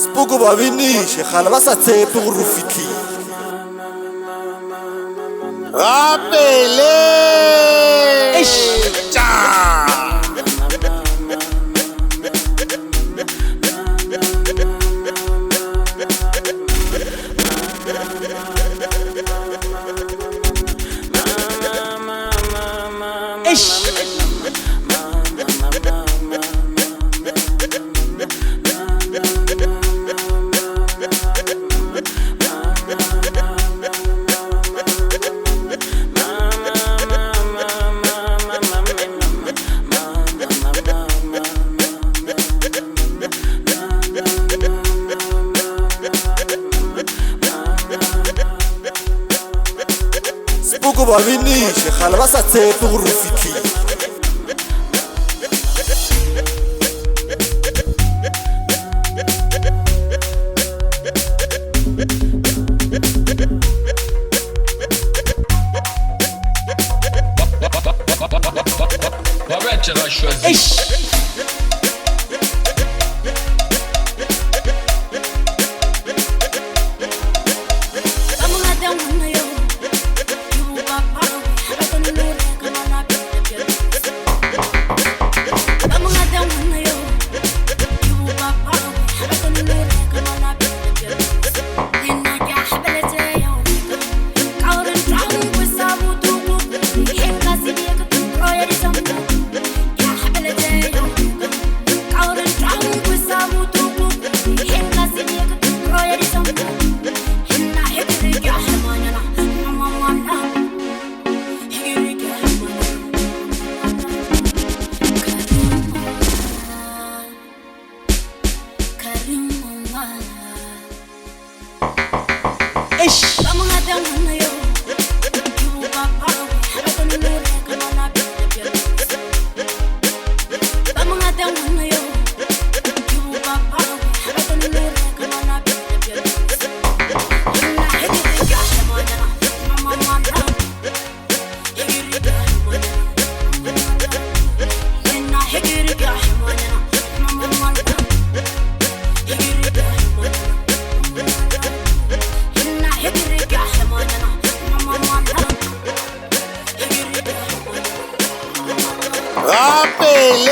Spogo babinishe khalabasa tsepe go rufiki Rapele Spogo babinishe khalabasa tsepe go rufiki Rapele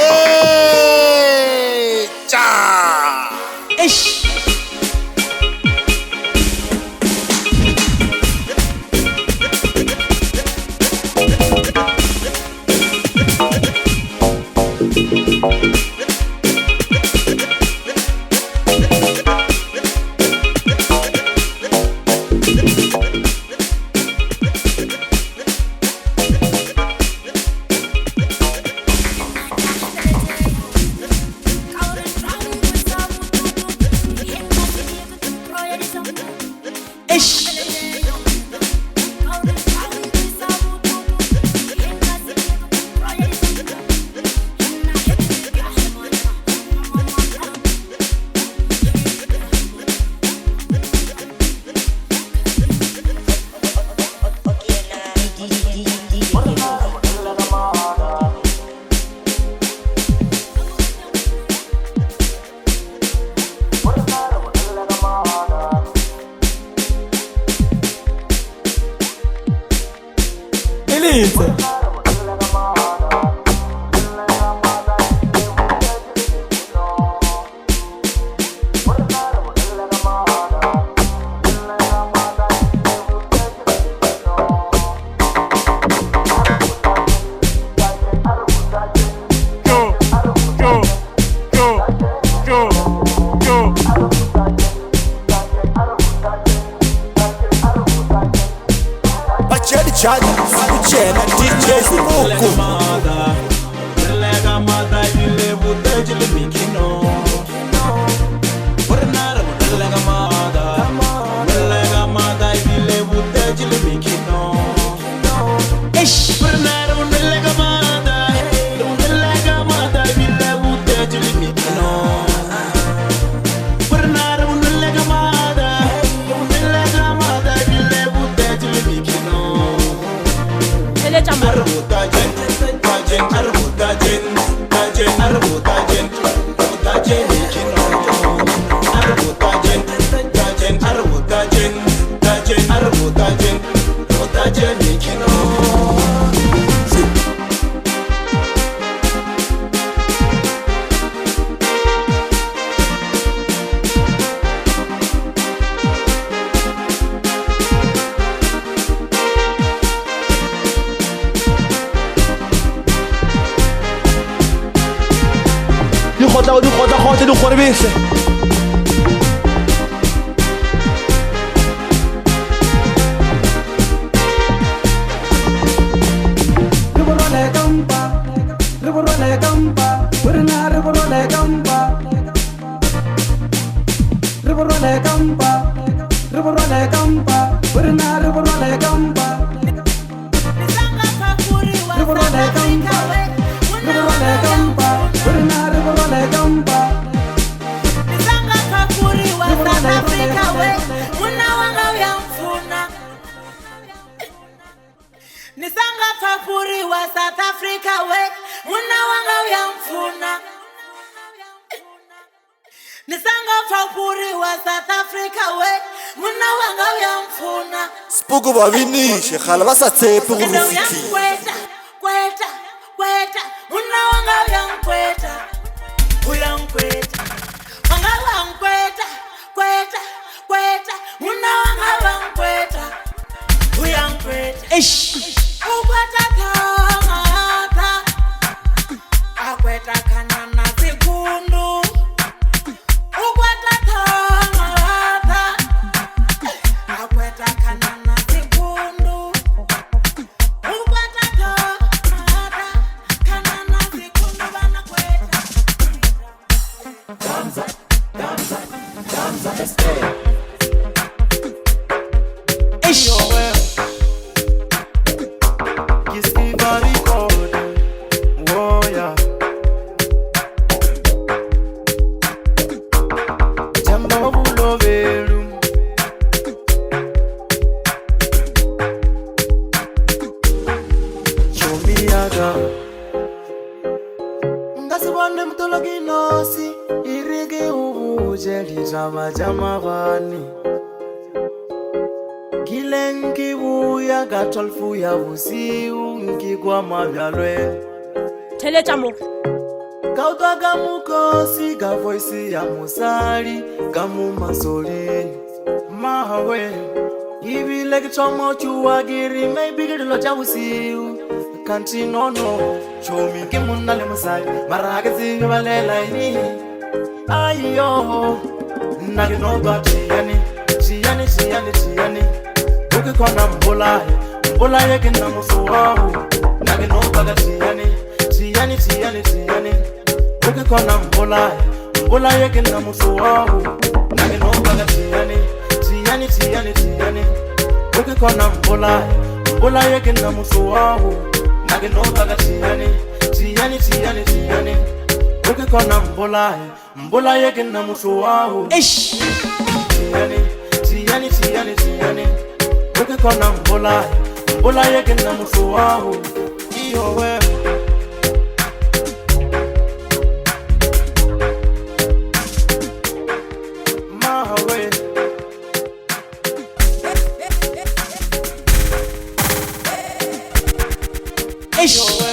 Elite Chad, Suchena, DJ Suruku. dikgotla di kgorbese. Nisanga fafuri wa South Africa we muna wanga uyamfuna. Nisanga fafuri wa South Africa we muna wanga uyamfuna. Spuku bavinishe khala ba sa tshepe go rufiki. Kweta muna wanga uyamkweta. Uyamkweta wanga uyamkweta. Kweta muna wanga uyamkweta. Uyamkweta ukweta thangata akweta kanana sekundu ukweta thangata akweta kanana sekundu ukweta thangata kanana sekundu bana kweta Gamza stay Ngasibone mtologinosi irige ubuje lijama jamagani Kilengi buya gatolfu ya busiu ngigwa mabyalwe Telecha mo Kautwa gamukosi ga voice ya musali gamu masoli Mahawe Ibi legi chomo chuwagiri maybe gidilo cha busiu Kanti nono chomi kimuna le musali maragazi balela ini Ayo Nagi no bati yani Uki kona mbola ye kina musuwahu Nagi no bagati yani Uki kona mbola ye kina musuwahu Nagi no bagati yani Uki kona mbola ye kina musuwahu Nagi no bagati yani Uki kona mbola ye kina musuwahu Yani Uki kona mbola ye kina musuwahu Iyo we Mahawe Iyo we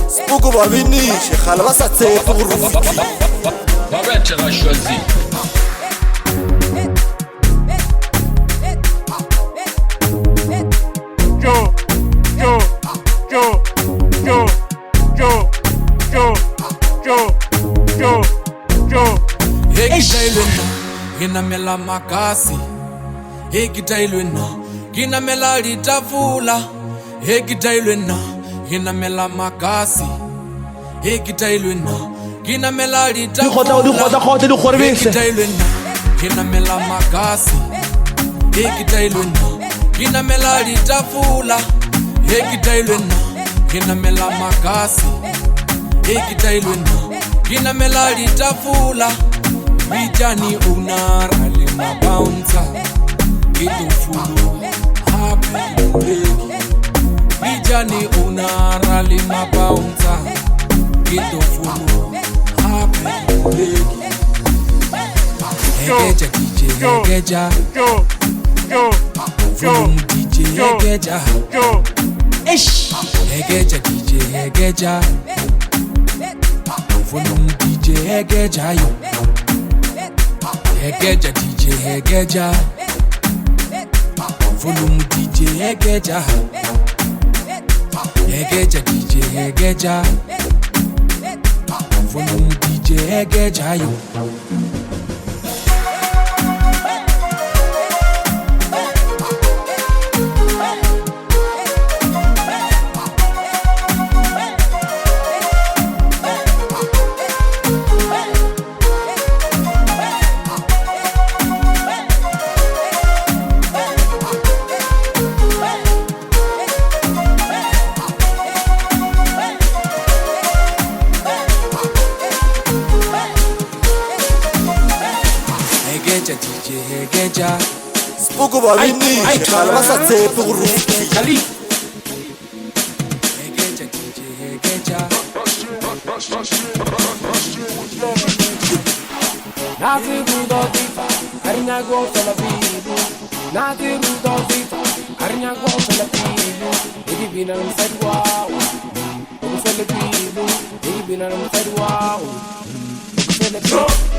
Spuku bavinishe khala ba sa tshepe go rufiki. Barrette a choisi. Ginamela makasi Hekitailwena Ginamela litafula Hekitailwena Ginamela makasi Hekitailwena Ginamela litafula Dikgotla di kgorbese. Hekitailwena Ginamela makasi Hekitailwena Ginamela litafula Hekitailwena nginamela magasi ekitailwena nginamela litafula bijani unara limabounsa kitofulu happy bijani unara limabounsa kitofulu happy Hegeja DJ Hegeja Volume DJ Hegeja Hegeja DJ Hegeja Volume DJ Hegeja yo Hegeja DJ Hegeja Volume DJ Hegeja Hegeja DJ Hegeja Volume DJ Hegeja yo Spuku babini Khalwa satse purufi Kali Naziru dozifa Arinya go fela bilu Naziru dozifa Arinya go fela bilu Edi bina msadwa Go fela bilu Edi bina msadwa Go fela bilu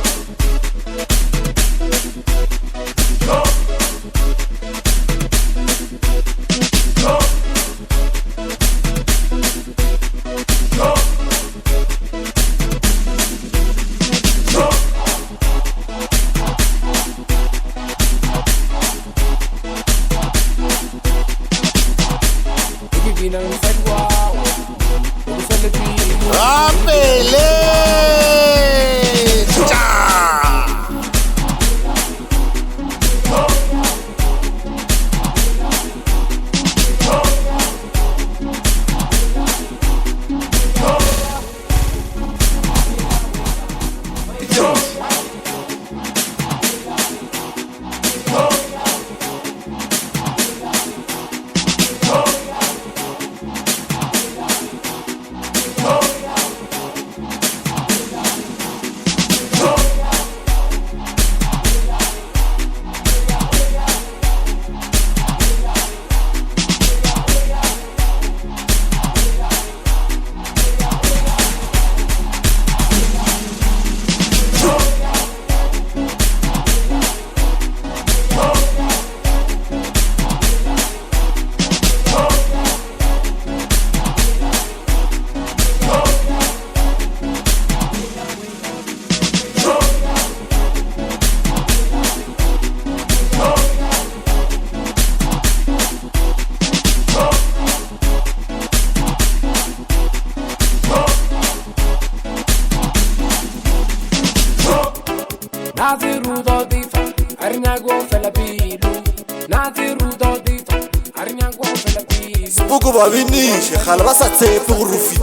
Spuku babini Khalwa satse purufi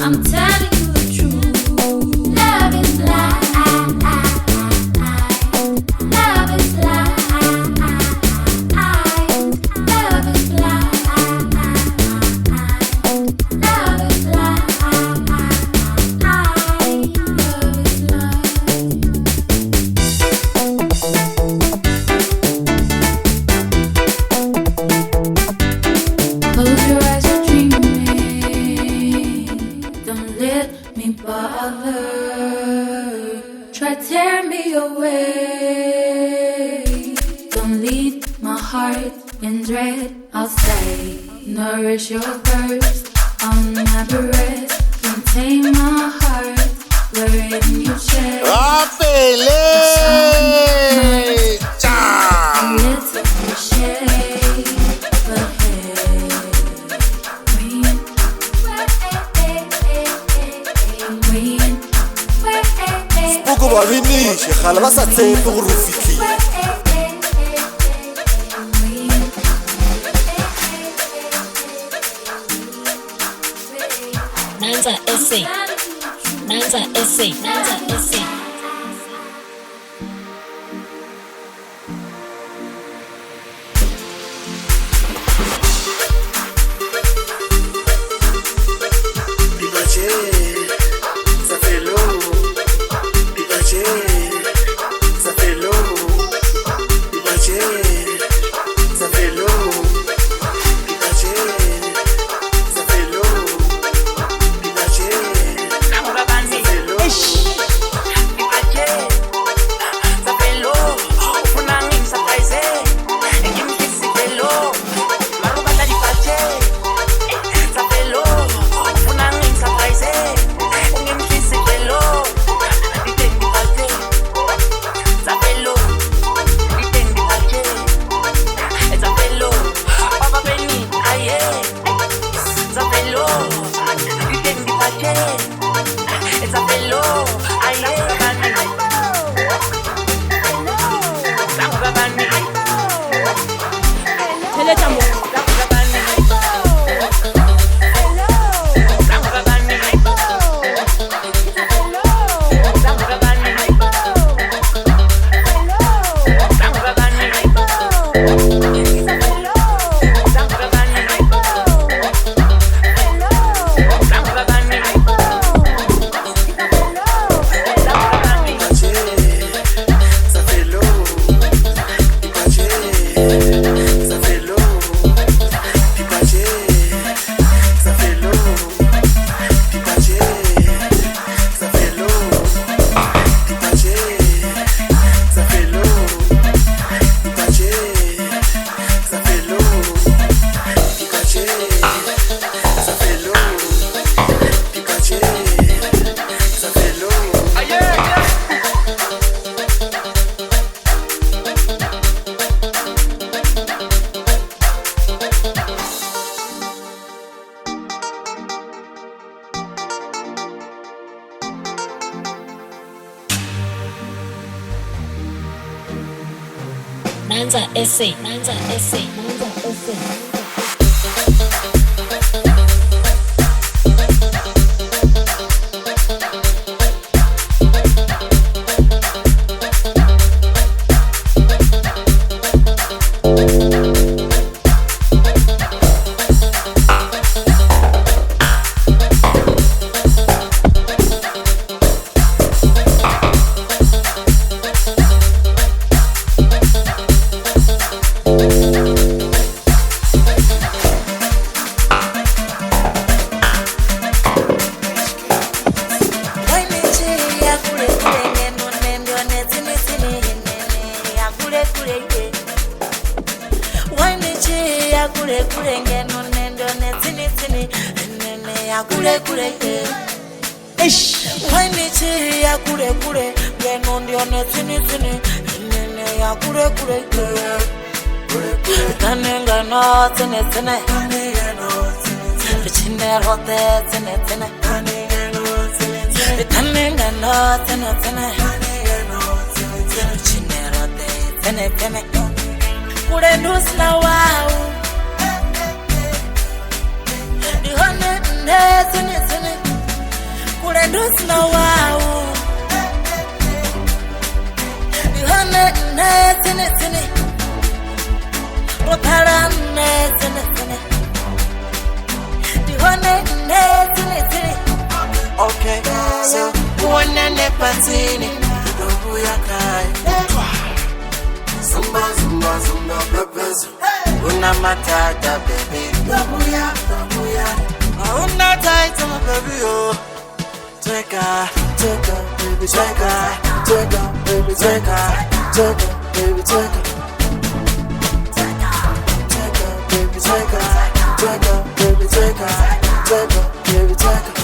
I'm telling you the truth. Love is blind. Love is blind. Love is blind. Love is blind. Close your eyes, you're dreaming. Don't let me bother. Try tear me away. Don't leave my heart in dread. I'll stay. Nourish your thirst on my breast. Contain my heart wherein you share. Apele! Cha! A little shade, but hey, when, Spooko babini, Sheikh Al-Basatse pour Rufiki. Nanza essay. Nanza essay. Nanza essay. Ça fait long, Pipaché, ça fait long, Pipaché, ça fait long, Pipaché, ça fait long, Pipaché, ça fait long, Pipaché, ça fait long, Funangin ça traise, et qui me dit c'est long, Marubata di Paché, ça fait long, Funangin ça traise. Nanza essay. Nanza essay. Nanza essay. Mandus no wow. You hane netine. Rotara netine. You hane netine. Okay, so one and a patini. Don't we are Zumba, peppers. Una matata, baby. Dabuya. Una tight, my baby, oh. Take her, baby, take her, baby, take her, baby, take her. Take her, baby, take her, baby, take her, baby, take her.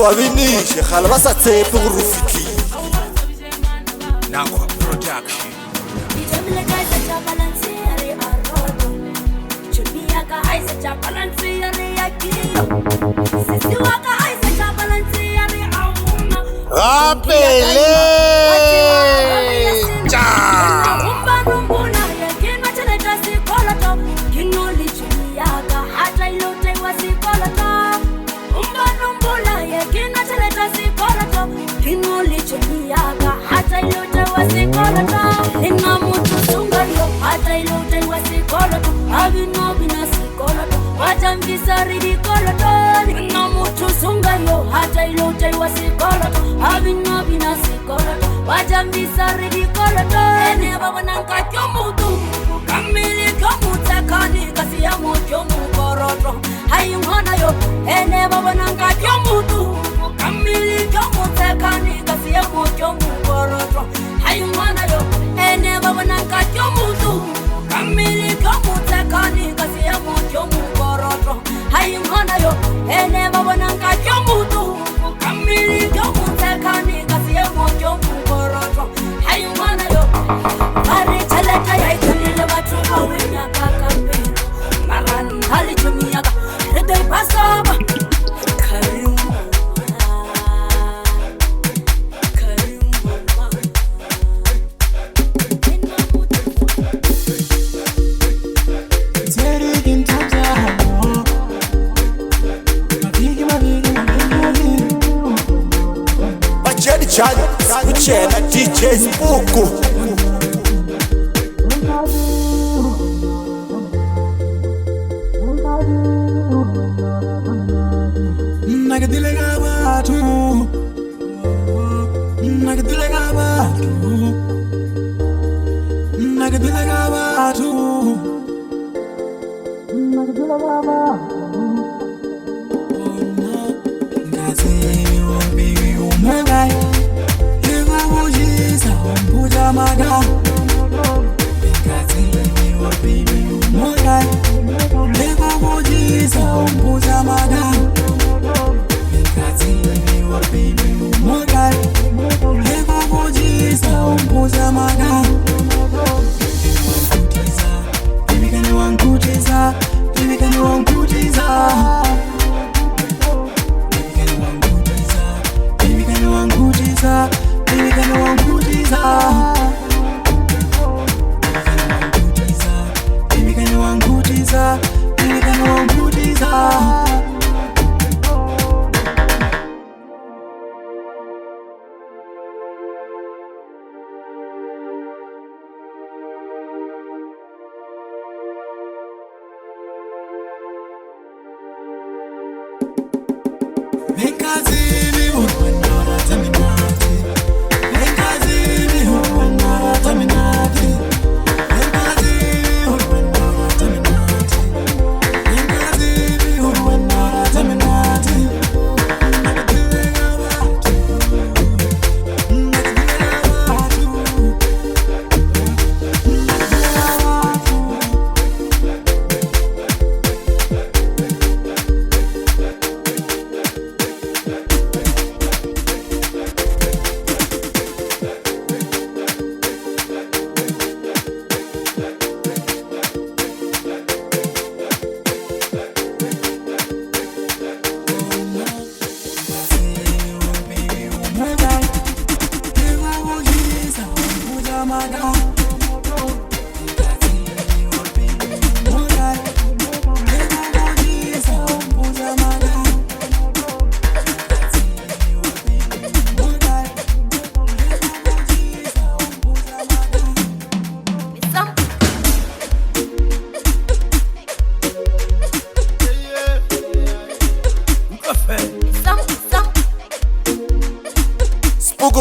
Babini, Sheikh Al-Basate pour Rufiki. Nakwa Production. Rappelez! Kuchena DJ Spuku.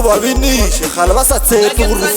Babini, Sheikh Al-Basat c'est pour le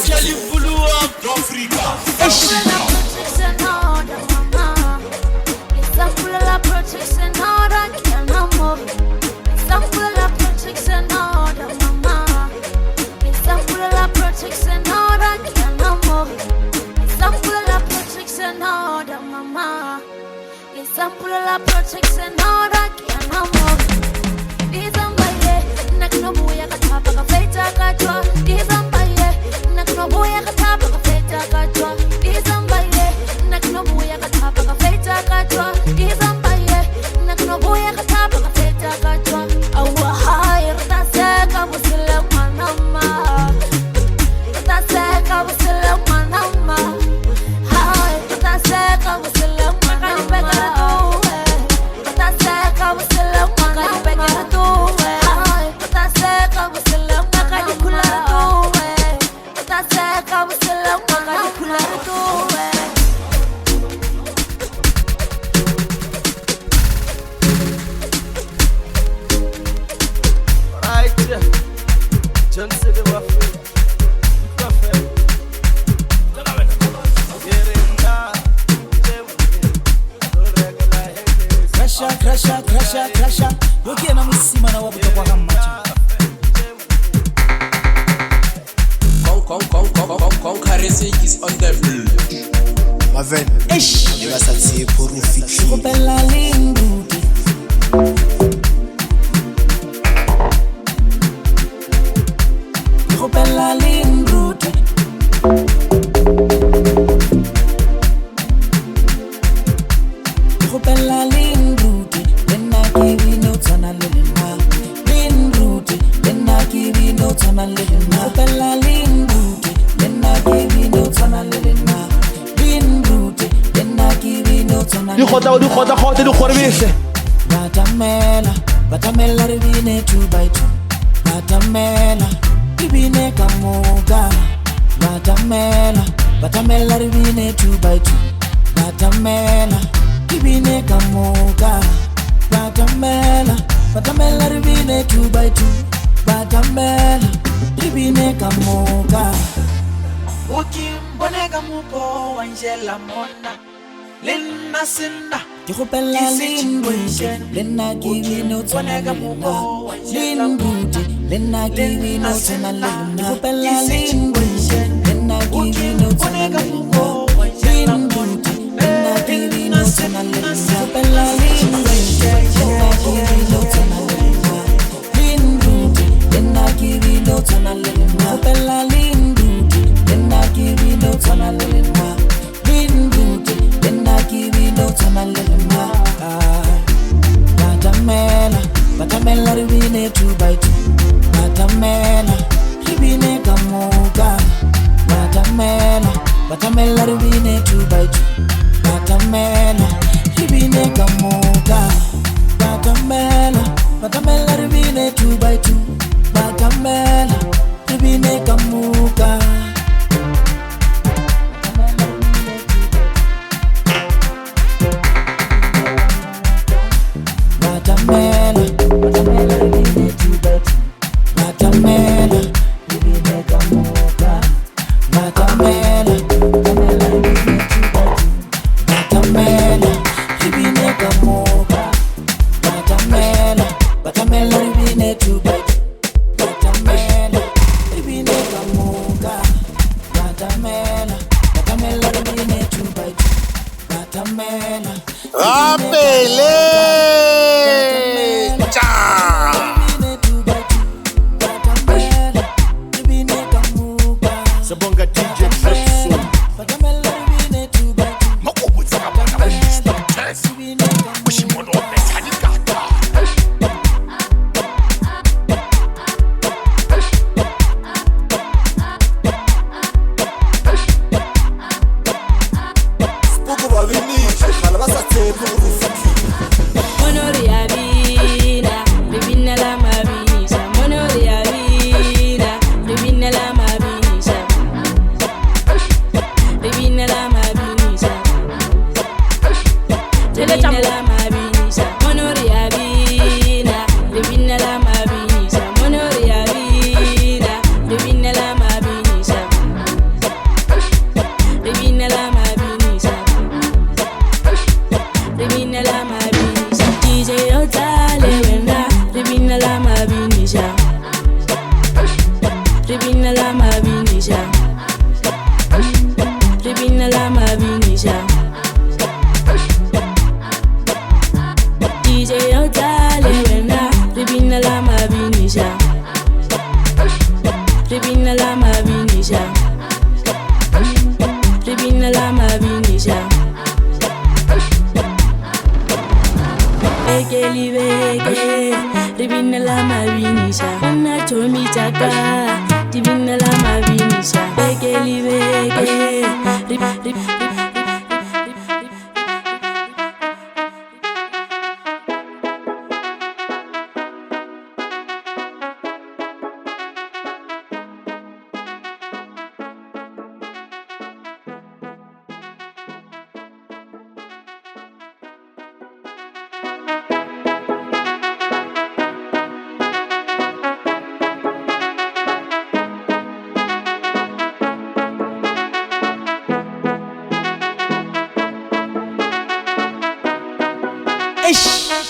Batamela ribine 2 by 2. Batamela ribine kamuga. Batamela ribine 2 by 2. Batamela ribine kamuga. Batamela ribine 2 by 2. Batamela ribine kamuga. Ukimbone kamuko Angela Mona. Ke gopela Linduti le nna ke bino tshwana le lena Linduti le nna ke bino tshwana le lena Ke gopela Linduti le nna ke bino tshwana le lena Linduti le nna ke bino tshwana le lena Ke gopela Linduti le nna ke bino tshwana le lena Linduti le nna ke bino tshwana le lena Ke gopela Linduti le nna ke bino tshwana le lena Linduti le nna ke bino tshwana le lena Batamela ribine 2 by 2 Batamela ribine kamuka Batamela ribine 2 by 2 Batamela ribine kamuka Batamela ribine 2 by 2 Batamela ribine kamuka Batamela ribine 2 by 2 Batamela ribine kamuka Batamela ribine 2 by 2 Batamela ribine kamuka Batamela ribine 2 by 2 Batamela ribine kamuka Batamela ribine 2 by 2 Batamela Apele cha Sabonga DJ Trapsoul Spuku babini shekhala basathethe urufiki Ish.